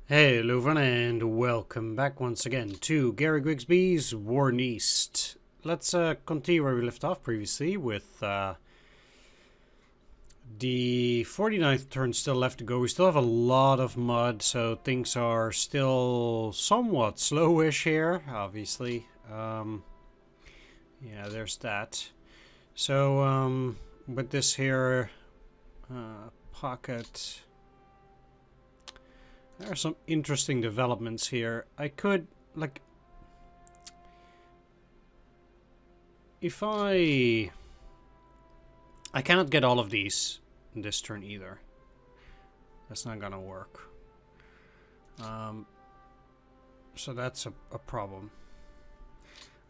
Hey Leuven, and welcome back once again to Gary Grigsby's War in East. Let's continue where we left off previously with the 49th turn still left to go. We still have a lot of mud, so things are still somewhat slowish here, obviously. Yeah, there's that. So, with this here pocket... There are some interesting developments here. I could, like... If I cannot get all of these in this turn either. That's not gonna work. So that's a problem.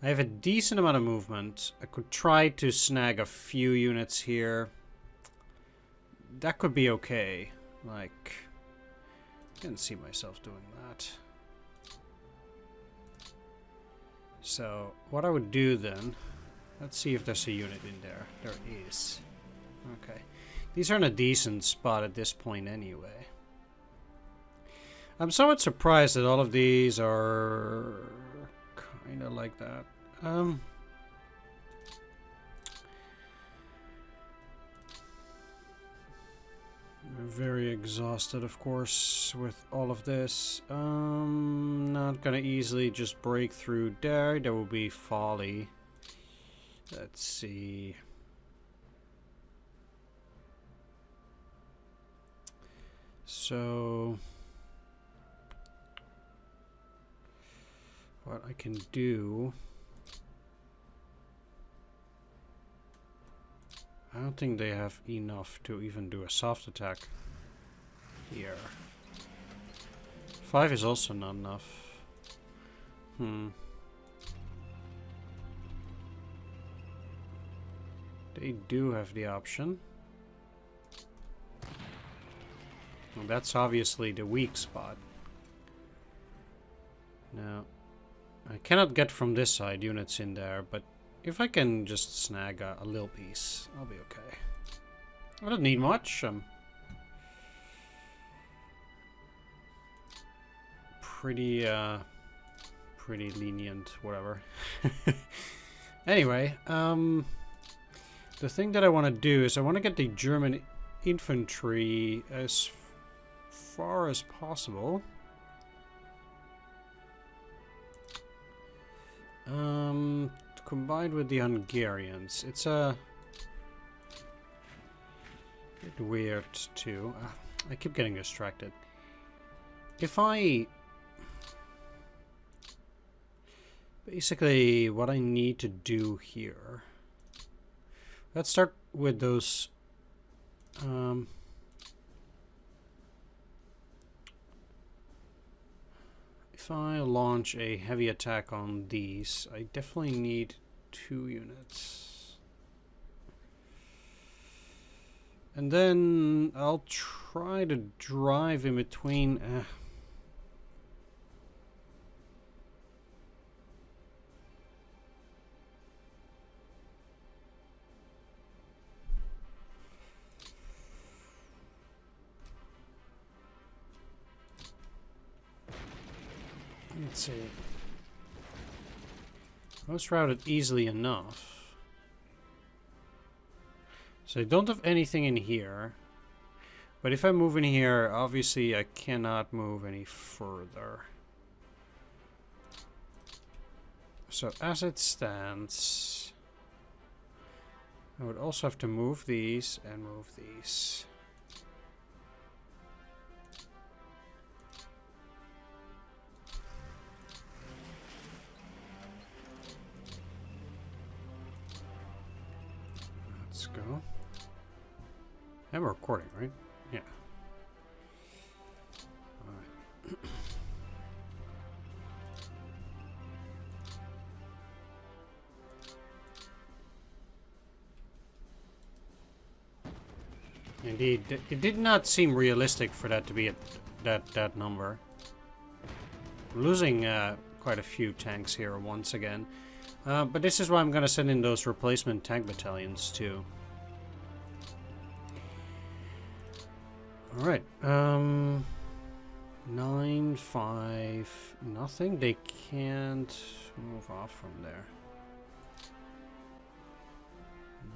I have a decent amount of movement. I could try to snag a few units here. That could be okay. Like... I can see myself doing that. So, what I would do then... Let's see if there's a unit in there. There is. Okay. These are in a decent spot at this point anyway. I'm somewhat surprised that all of these are... kind of like that. Very exhausted, of course, with all of this. Not gonna easily just break through there. There will be folly. Let's see. So, what I can do... I don't think they have enough to even do a soft attack here. 5 is also not enough. They do have the option. Well, that's obviously the weak spot. Now, I cannot get from this side units in there, but if I can just snag a little piece, I'll be okay. I don't need much. Pretty lenient, whatever. Anyway, the thing that I want to do is I want to get the German infantry as far as possible. Combined with the Hungarians, it's a bit weird too. I keep getting distracted. If I basically what I need to do here. Let's start with those. If I launch a heavy attack on these, I definitely need 2 units. And then I'll try to drive in between. Let's see. Most routed easily enough. So I don't have anything in here. But if I move in here, obviously I cannot move any further. So as it stands, I would also have to move these and move these. Go. And we're recording, right? Yeah. Alright. Indeed, it did not seem realistic for that to be that number. We're losing quite a few tanks here once again. But this is why I'm going to send in those replacement tank battalions too. Alright, 9, 5, nothing. They can't move off from there. 9,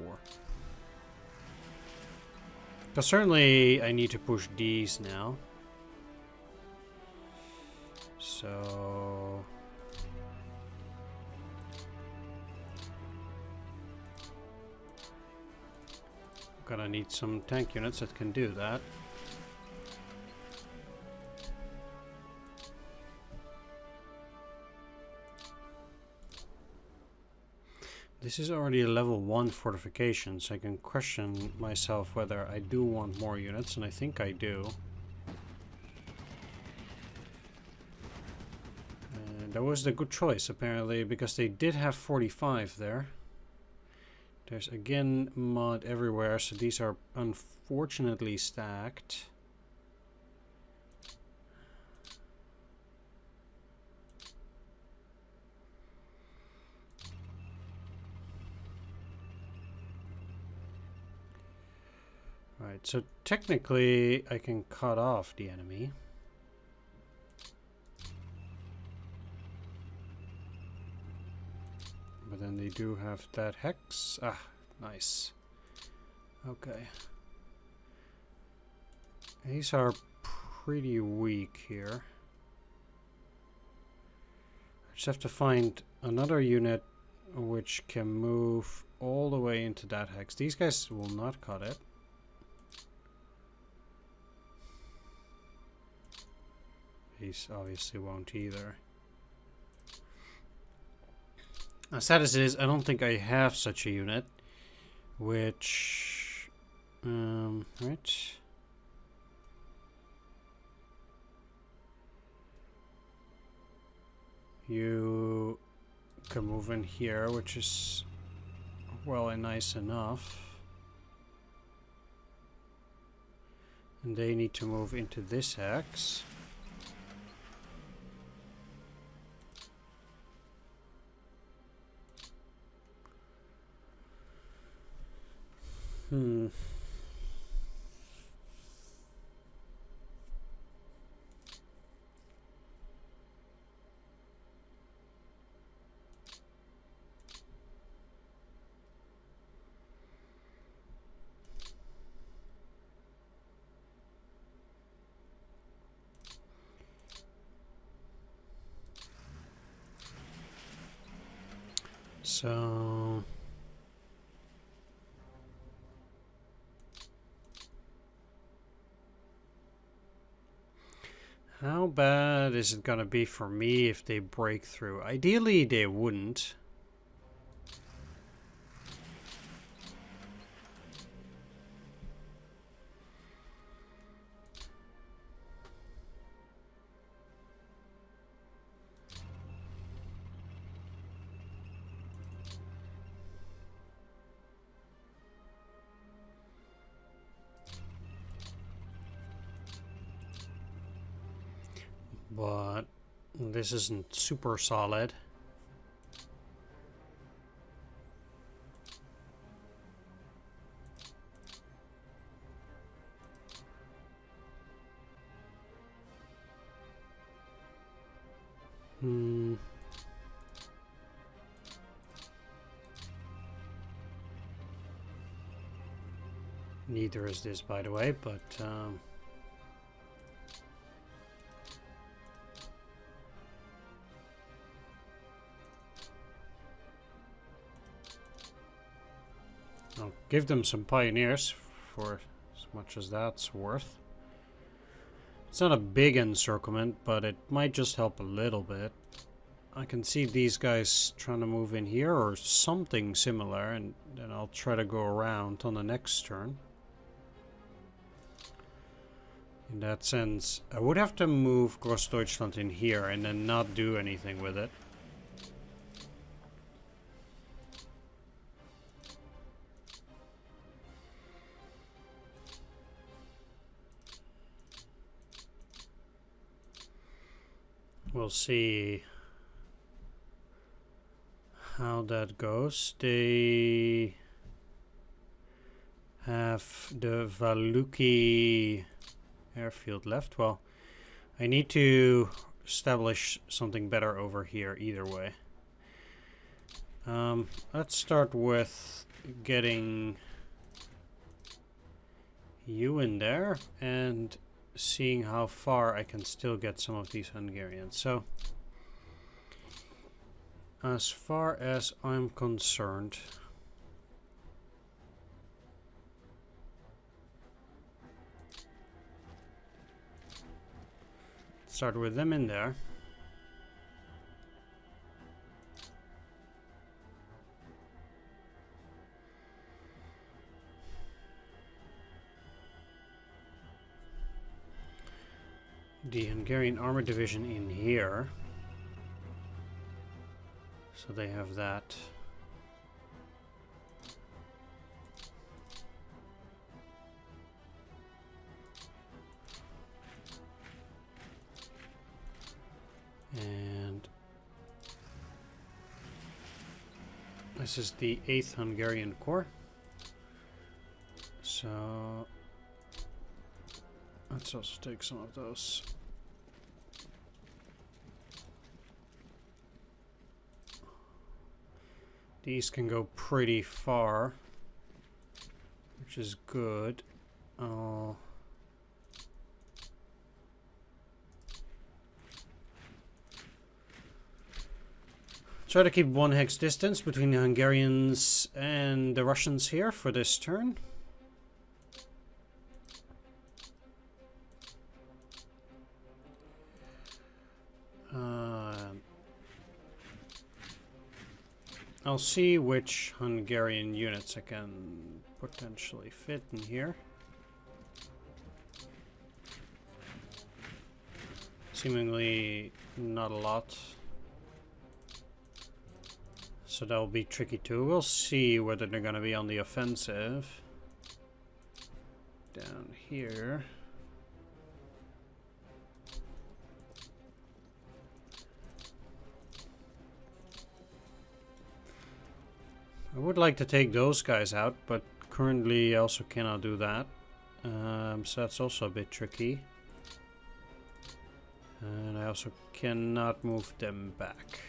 4. Because certainly I need to push these now. So... gonna need some tank units that can do that. This is already a level 1 fortification, so I can question myself whether I do want more units, and I think I do. And that was the good choice, apparently, because they did have 45 there. There's again mud everywhere, so these are unfortunately stacked. Right, so technically I can cut off the enemy. But then they do have that hex. Ah, nice. Okay. These are pretty weak here. I just have to find another unit which can move all the way into that hex. These guys will not cut it. These obviously won't either. As sad as it is, I don't think I have such a unit. Which... right. You can move in here, which is well and nice enough. And they need to move into this hex. So... how bad is it gonna be for me if they break through? Ideally, they wouldn't. But this isn't super solid. Neither is this, by the way, but I'll give them some pioneers for as much as that's worth. It's not a big encirclement, but it might just help a little bit. I can see these guys trying to move in here or something similar, and then I'll try to go around on the next turn. In that sense, I would have to move Großdeutschland in here and then not do anything with it. We'll see how that goes. They have the Valuki airfield left. Well, I need to establish something better over here either way. Let's start with getting you in there and seeing how far I can still get some of these Hungarians. So, as far as I'm concerned, start with them in there. The Hungarian Armor Division in here. So they have that. And this is the 8th Hungarian Corps. So let's also take some of those. These can go pretty far, which is good. I'll try to keep 1 hex distance between the Hungarians and the Russians here for this turn. I'll see which Hungarian units I can potentially fit in here. Seemingly not a lot. So that'll be tricky too. We'll see whether they're going to be on the offensive. Down here. I would like to take those guys out, but currently I also cannot do that. So that's also a bit tricky. And I also cannot move them back.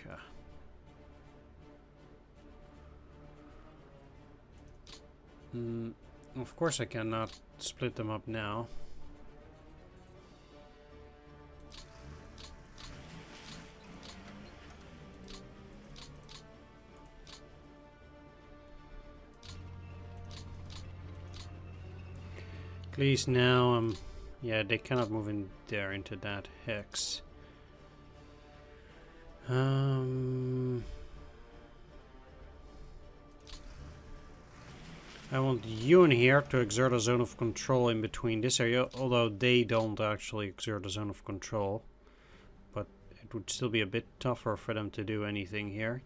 Of course I cannot split them up now. At least now, yeah, they cannot move in there into that hex. I want you in here to exert a zone of control in between this area, although they don't actually exert a zone of control. But it would still be a bit tougher for them to do anything here.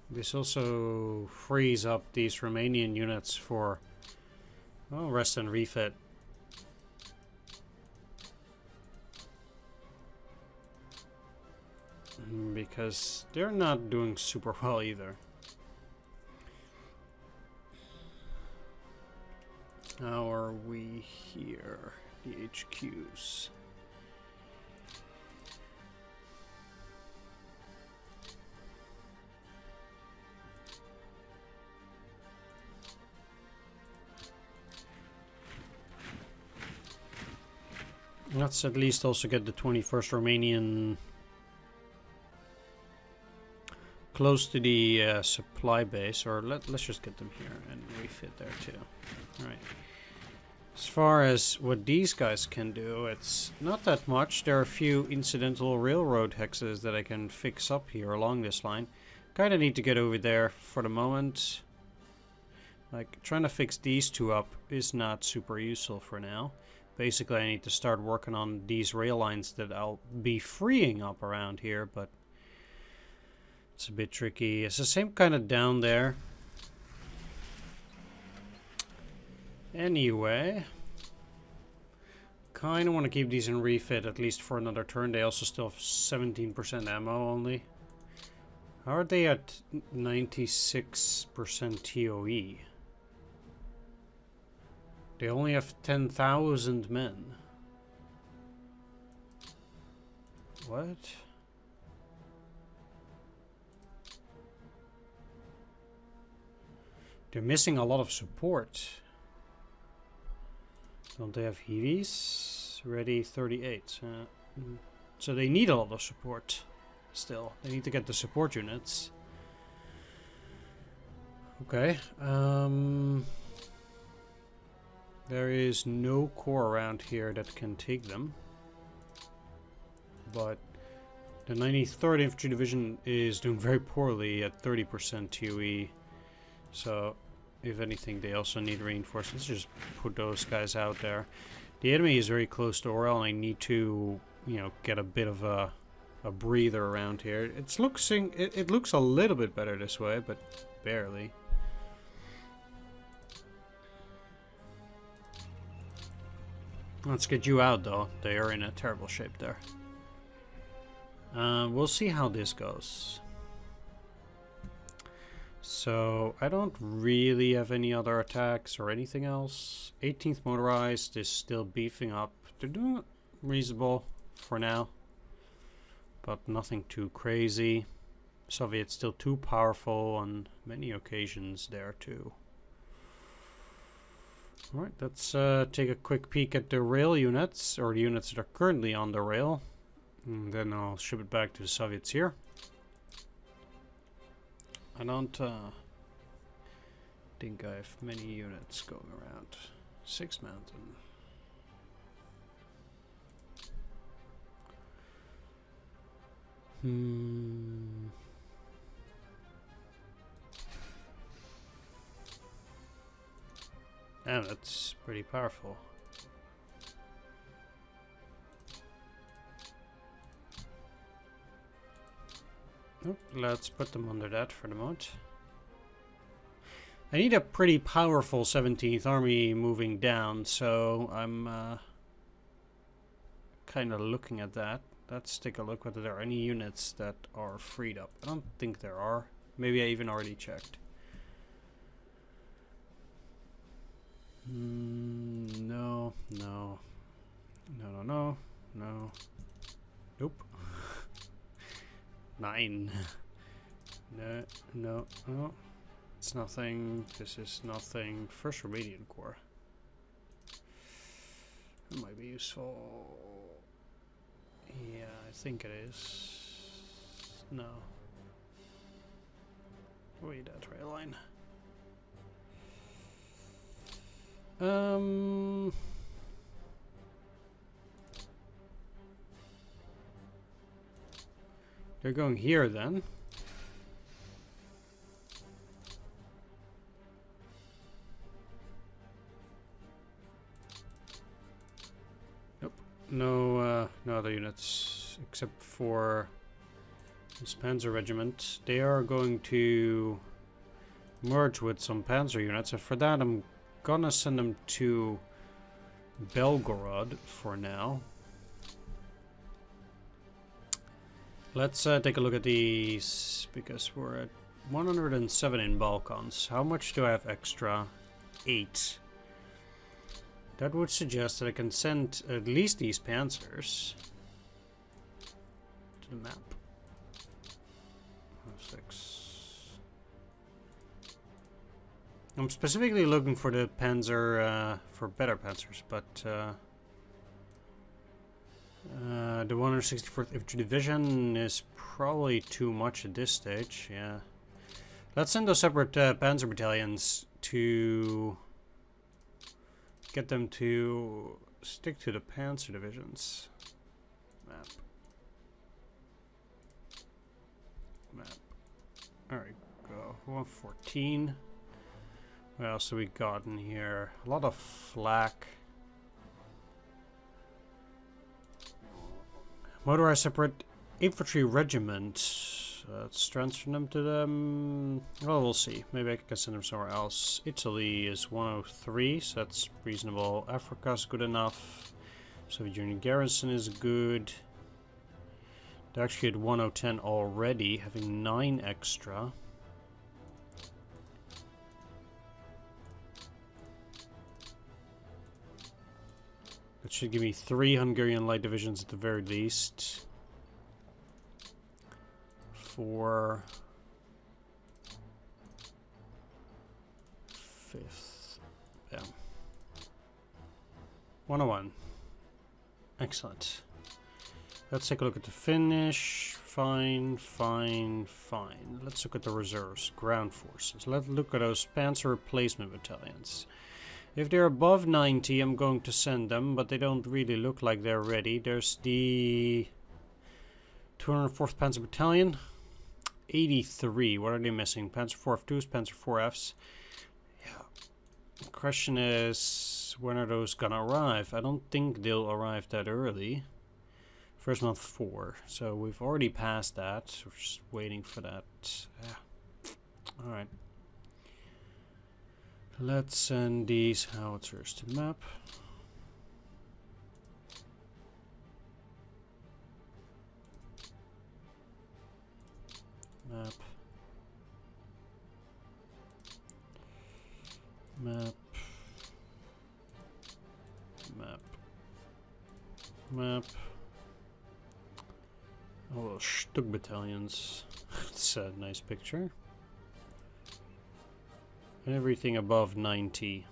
This also frees up these Romanian units for, well, rest and refit. Because they're not doing super well either. How are we here? The HQs. Let's at least also get the 21st Romanian close to the supply base, or let's just get them here and refit there too. Alright. As far as what these guys can do, it's not that much. There are a few incidental railroad hexes that I can fix up here along this line. Kind of need to get over there for the moment. Like, trying to fix these two up is not super useful for now. Basically, I need to start working on these rail lines that I'll be freeing up around here, but it's a bit tricky. It's the same kind of down there. Anyway, kind of want to keep these in refit at least for another turn. They also still have 17% ammo only. How are they at 96% TOE? They only have 10,000 men. What? They're missing a lot of support. Don't they have heavies? Ready 38. So they need a lot of support. Still, they need to get the support units. Okay. There is no corps around here that can take them. But the 93rd Infantry Division is doing very poorly at 30% TOE. So, if anything, they also need reinforcements. Just put those guys out there. The enemy is very close to Orel, and I need to, you know, get a bit of a breather around here. It looks a little bit better this way, but barely. Let's get you out, though. They are in a terrible shape there. We'll see how this goes. So, I don't really have any other attacks or anything else. 18th Motorized is still beefing up. They're doing reasonable for now, but nothing too crazy. Soviets still too powerful on many occasions there too. Alright, let's take a quick peek at the rail units, or the units that are currently on the rail. And then I'll ship it back to the Soviets here. I don't think I have many units going around. 6 mountain. Damn, that's pretty powerful. Oh, let's put them under that for the moment. I need a pretty powerful 17th Army moving down, so I'm kind of looking at that. Let's take a look whether there are any units that are freed up. I don't think there are. Maybe I even already checked. No. Nope. 9. No. It's nothing. This is nothing. First Romanian Corps. That might be useful. Yeah, I think it is. No. Wait, that rail line. They're going here then. Nope. No other units except for this Panzer Regiment. They are going to merge with some Panzer units, and for that I'm gonna send them to Belgorod for now. Let's take a look at these, because we're at 107 in Balkans. How much do I have extra? 8. That would suggest that I can send at least these panzers to the map. 6. I'm specifically looking for the panzer, for better panzers, but the 164th Infantry Division is probably too much at this stage, yeah. Let's send those separate panzer battalions to get them to stick to the panzer divisions. Map. Alright, go. 114. What else have we got in here? A lot of flak. Motorized separate infantry regiment. Let's transfer them to them. Well, we'll see. Maybe I can send them somewhere else. Italy is 103, so that's reasonable. Africa's good enough. Soviet Union garrison is good. They're actually at 1010 already, having 9 extra. That should give me 3 Hungarian light divisions at the very least. 4. 5th. Yeah. 101. Excellent. Let's take a look at the finish. Fine, fine, fine. Let's look at the reserves. Ground forces. Let's look at those panzer replacement battalions. If they're above 90, I'm going to send them, but they don't really look like they're ready. There's the 204th Panzer Battalion. 83. What are they missing? Panzer 4F2s, Panzer 4Fs. Yeah. The question is, when are those gonna arrive? I don't think they'll arrive that early. First month 4. So we've already passed that. We're just waiting for that. Yeah. Alright. Let's send these howitzers to map. Map. Map. Map. Map. Oh, little Stug battalions. It's a nice picture. Everything above 90.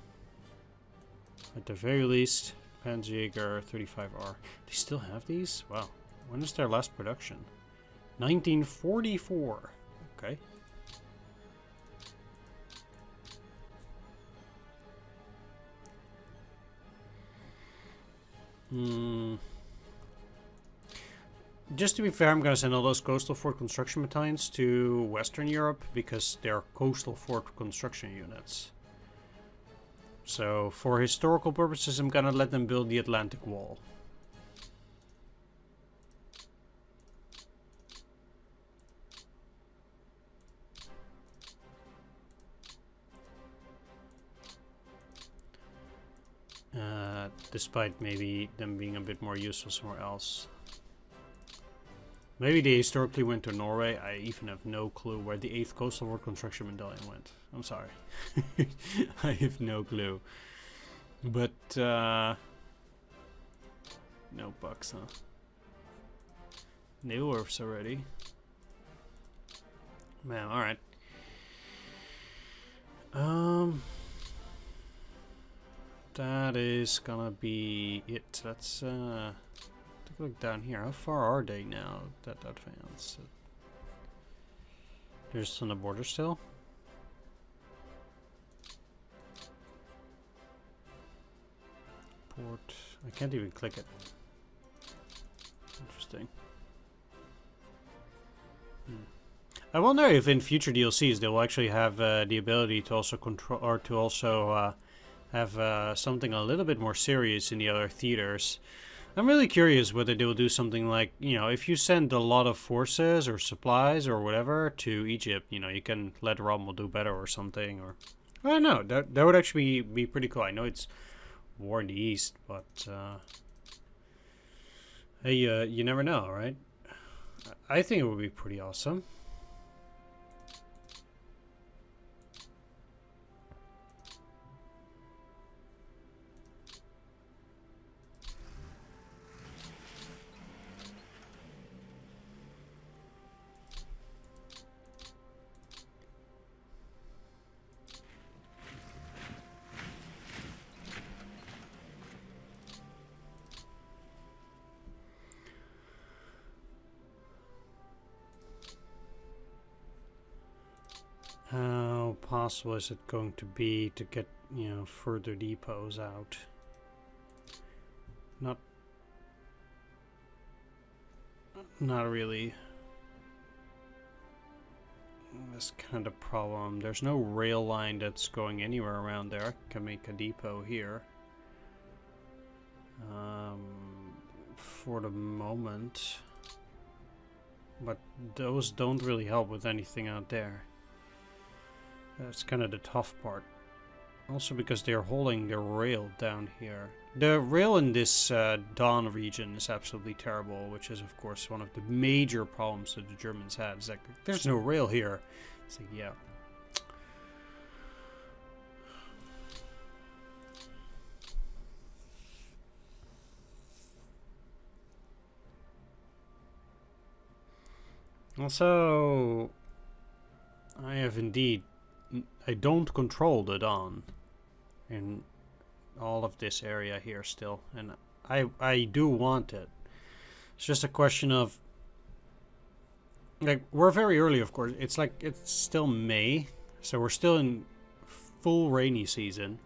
At the very least, Panzerjäger 35R. They still have these? Wow. When is their last production? 1944. Okay. Just to be fair, I'm going to send all those coastal fort construction battalions to Western Europe because they're coastal fort construction units. So for historical purposes, I'm going to let them build the Atlantic Wall. Despite maybe them being a bit more useful somewhere else. Maybe they historically went to Norway. I even have no clue where the 8th Coastal Fort Construction Battalion went. I'm sorry. I have no clue. But, no bucks, huh? Naval Worfs already. Man, alright. That is gonna be it. Let's, take a look down here. How far are they now that advance? They're just on the border still. Port. I can't even click it. Interesting. I wonder if in future DLCs they will actually have the ability to also control, or to also have something a little bit more serious in the other theaters. I'm really curious whether they will do something like, you know, if you send a lot of forces or supplies or whatever to Egypt, you know, you can let Rommel do better or something, or I don't know. That would actually be pretty cool. I know it's war in the East, but hey, you never know, right? I think it would be pretty awesome. How possible is it going to be to get, you know, further depots out? Not really. That's kind of problem. There's no rail line that's going anywhere around there. I can make a depot here. For the moment. But those don't really help with anything out there. That's kind of the tough part. Also because they're holding the rail down here. The rail in this Don region is absolutely terrible, which is of course one of the major problems that the Germans had. It's like, there's no rail here. It's like, yeah. Also, I have indeed, I don't control the Don in all of this area here still, and I do want it. It's just a question of, like, we're very early, of course. It's like, it's still May, so we're still in full rainy season,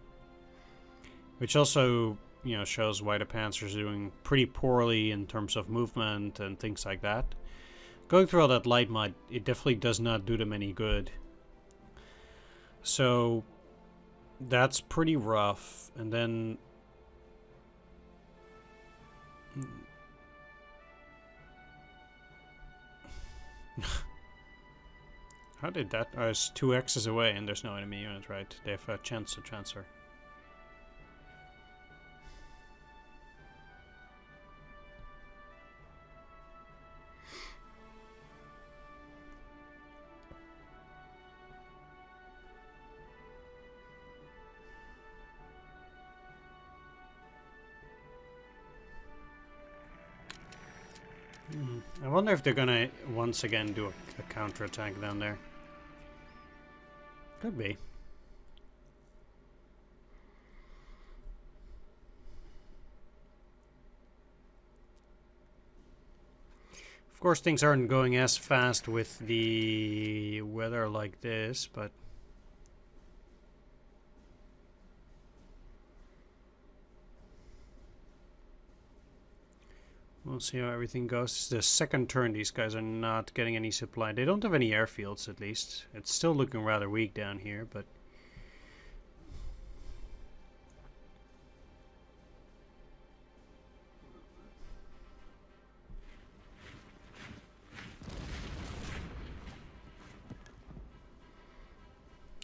which also, you know, shows why the Panzers are doing pretty poorly in terms of movement and things like that. Going through all that light mud, it definitely does not do them any good. So that's pretty rough. And then how did that? Oh, it's 2 X's away and there's no enemy unit, right? They have a chance to transfer. I wonder if they're gonna once again do a counterattack down there. Could be. Of course, things aren't going as fast with the weather like this, but we'll see how everything goes. This is the second turn these guys are not getting any supply. They don't have any airfields, at least. It's still looking rather weak down here, but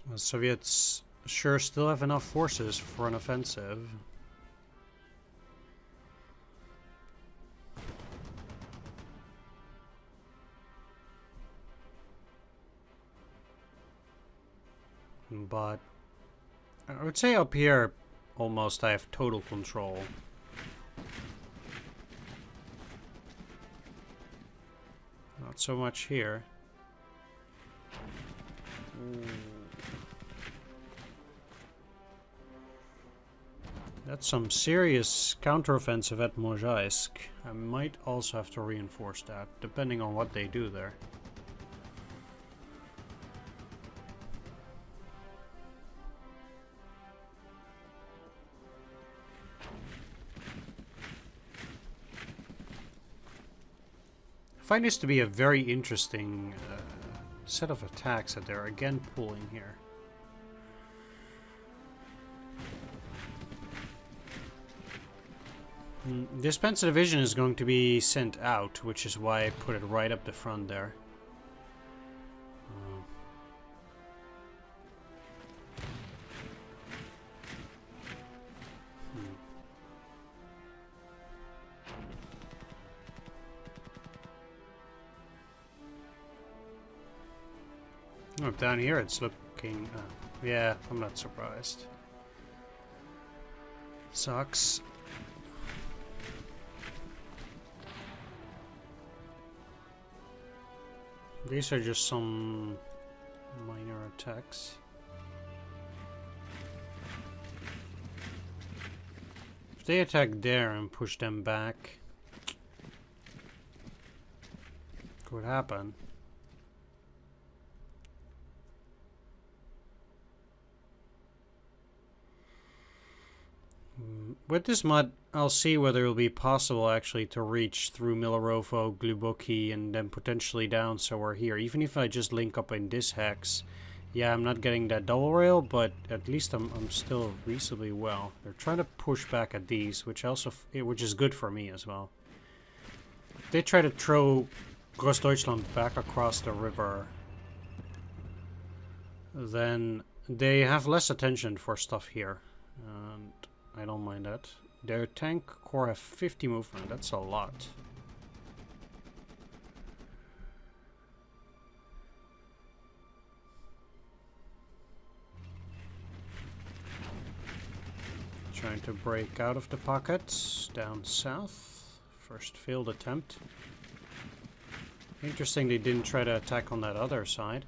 the Soviets sure still have enough forces for an offensive. But I would say up here almost I have total control. Not so much here. That's some serious counteroffensive at Mozhaisk. I might also have to reinforce that, depending on what they do there. I find this to be a very interesting set of attacks that they're again pulling here. This Panzer Division is going to be sent out, which is why I put it right up the front there. Oh, down here it's looking... yeah, I'm not surprised. Sucks. These are just some minor attacks. If they attack there and push them back, could happen. With this mod, I'll see whether it will be possible actually to reach through Milarovo, Gluboki, and then potentially down somewhere here. Even if I just link up in this hex. Yeah, I'm not getting that double rail, but at least I'm still reasonably well. They're trying to push back at these, which is good for me as well. If they try to throw Großdeutschland back across the river, then they have less attention for stuff here, and I don't mind that. Their tank corps have 50 movement. That's a lot. Trying to break out of the pockets down south. First failed attempt. Interesting they didn't try to attack on that other side.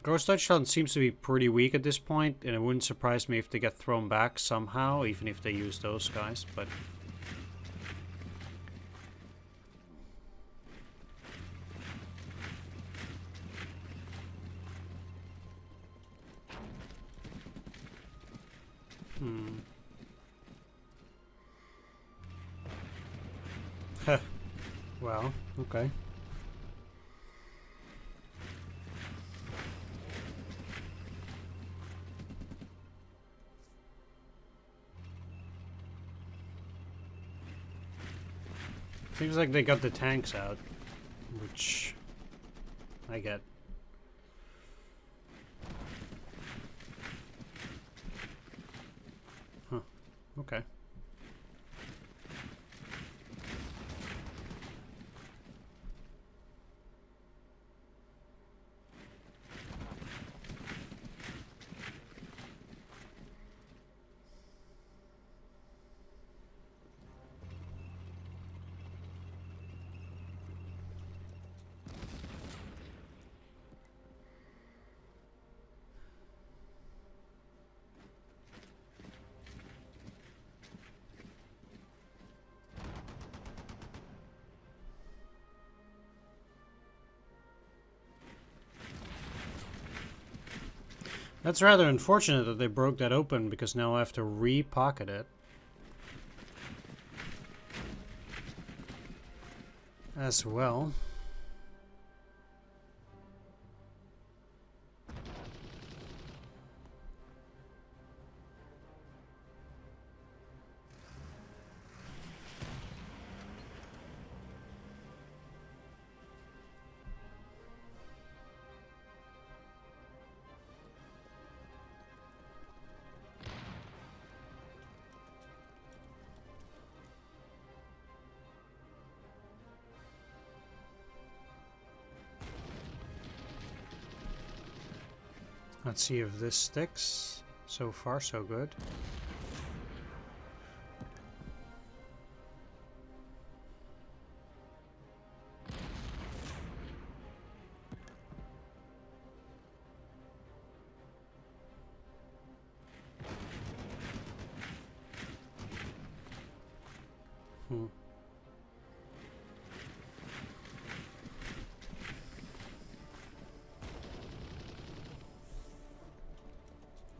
Großdeutschland seems to be pretty weak at this point, and it wouldn't surprise me if they get thrown back somehow, even if they use those guys, but... Heh. Well, okay. Seems like they got the tanks out, which I get. Huh. Okay. That's rather unfortunate that they broke that open, because now I have to re-pocket it. As well. Let's see if this sticks. So far, so good.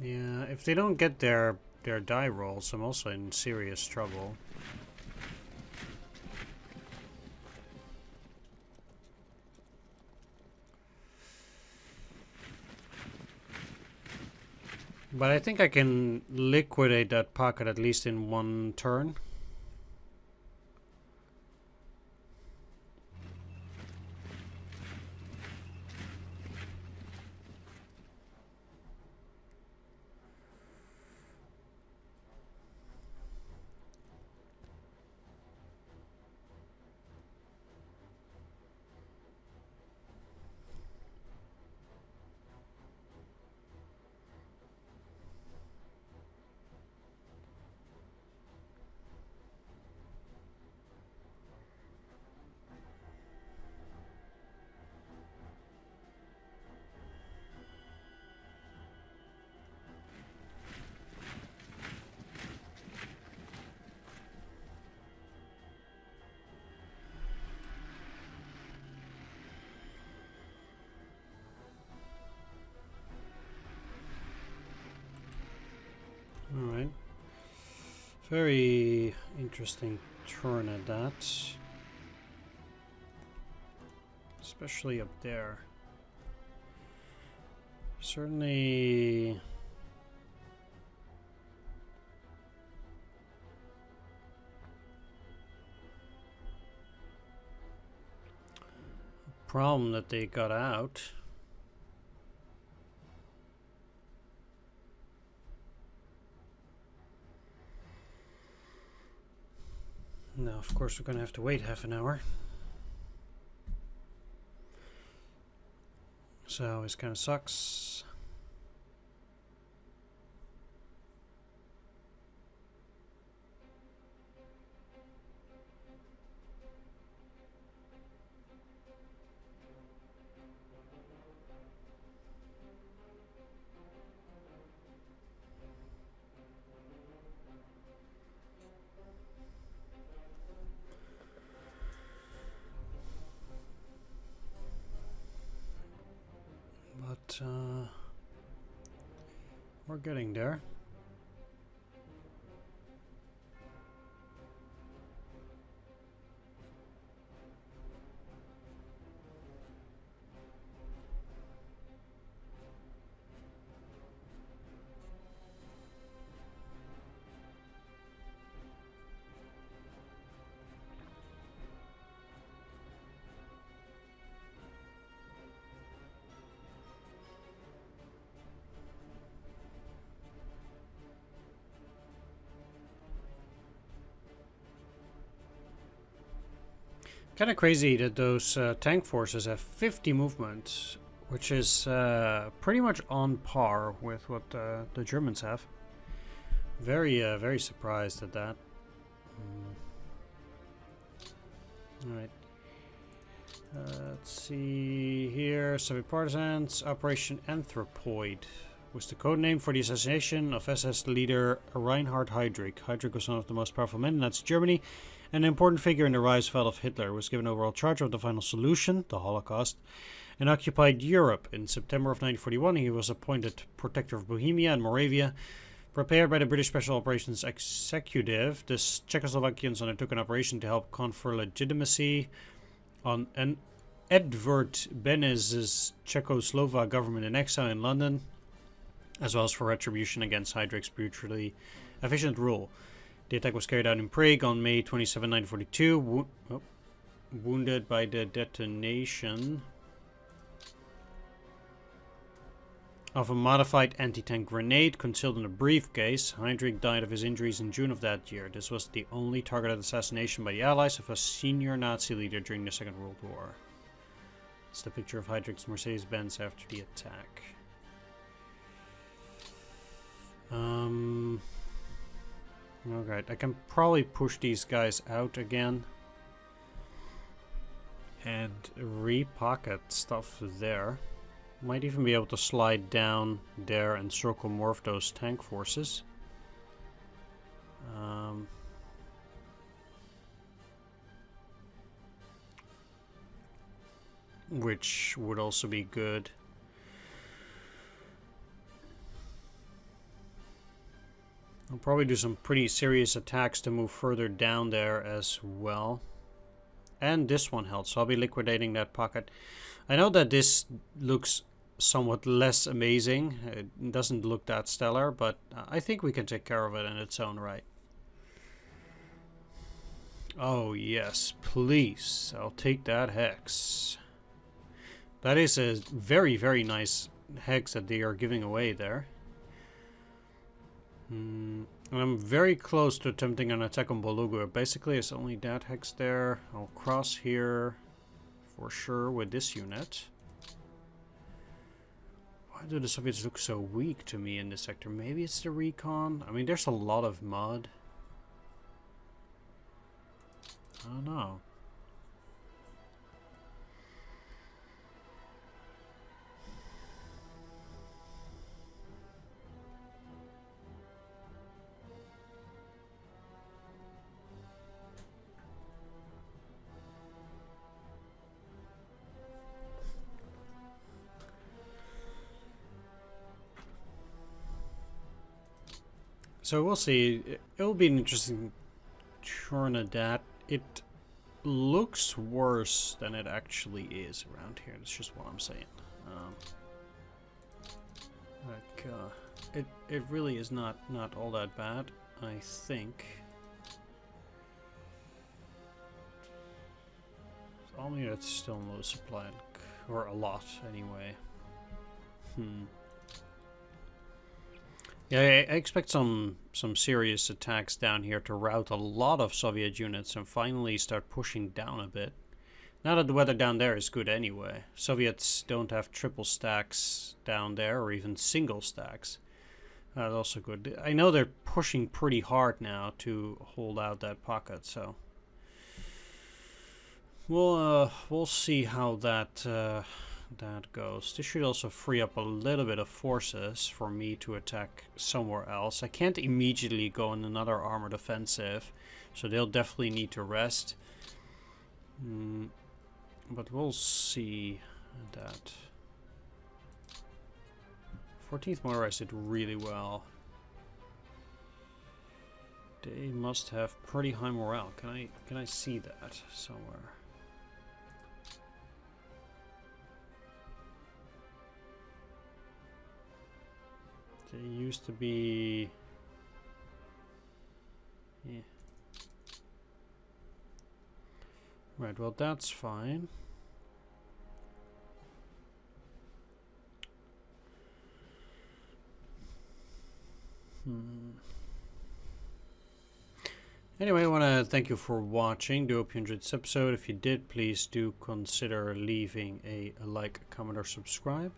Yeah, if they don't get their die rolls, I'm also in serious trouble. But I think I can liquidate that pocket at least in one turn. Alright. Very interesting turn at that. Especially up there. Certainly... a problem that they got out. Now, of course, we're gonna have to wait half an hour. So, this kind of sucks. But, we're getting there. Kind of crazy that those tank forces have 50 movement, which is pretty much on par with what the Germans have. Very surprised at that. Alright. Let's see here. Soviet partisans. Operation Anthropoid was the code name for the assassination of SS leader Reinhard Heydrich. Heydrich was one of the most powerful men in Nazi Germany, an important figure in the rise fall of Hitler. Was given overall charge of the final solution, the Holocaust, and occupied Europe. In September of 1941, he was appointed protector of Bohemia and Moravia. Prepared by the British Special Operations Executive, the Czechoslovakians undertook an operation to help confer legitimacy on Edvard Beneš's Czechoslovak government in exile in London, as well as for retribution against Heydrich's brutally efficient rule. The attack was carried out in Prague on May 27, 1942, wounded by the detonation of a modified anti-tank grenade concealed in a briefcase. Heydrich died of his injuries in June of that year. This was the only targeted assassination by the Allies of a senior Nazi leader during the Second World War. It's the picture of Heydrich's Mercedes-Benz after the attack. Alright, I can probably push these guys out again and repocket stuff there. Might even be able to slide down there and circle more of those tank forces. Which would also be good. I'll probably do some pretty serious attacks to move further down there as well. And this one held, so I'll be liquidating that pocket. I know that this looks somewhat less amazing. It doesn't look that stellar, but I think we can take care of it in its own right. Oh yes, please. I'll take that hex. That is a very nice hex that they are giving away there. I'm very close to attempting an attack on Bologur. Basically, it's only that hex there. I'll cross here for sure with this unit. Why do the Soviets look so weak to me in this sector? Maybe it's the recon? I mean, there's a lot of mud. I don't know. So we'll see. It'll be an interesting turn at that. It looks worse than it actually is around here. That's just what I'm saying. It really is not all that bad, I think. All units still in low supply, or a lot anyway. Yeah, I expect some serious attacks down here to rout a lot of Soviet units and finally start pushing down a bit. Now that the weather down there is good anyway. Soviets don't have triple stacks down there or even single stacks. That's also good. I know they're pushing pretty hard now to hold out that pocket, so we'll see how that goes. This should also free up a little bit of forces for me to attack somewhere else. I can't immediately go on another armored offensive, so they'll definitely need to rest. But we'll see that. 14th motorized did really well. They must have pretty high morale. Can I see that somewhere? They used to be... Yeah. Right, well that's fine. Anyway, I want to thank you for watching. Do hope you enjoyed this episode. If you did, please do consider leaving a like, comment, or subscribe.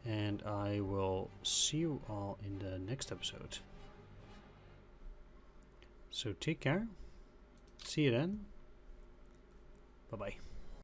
And I will see you all in the next episode. So take care. See you then. Bye-bye.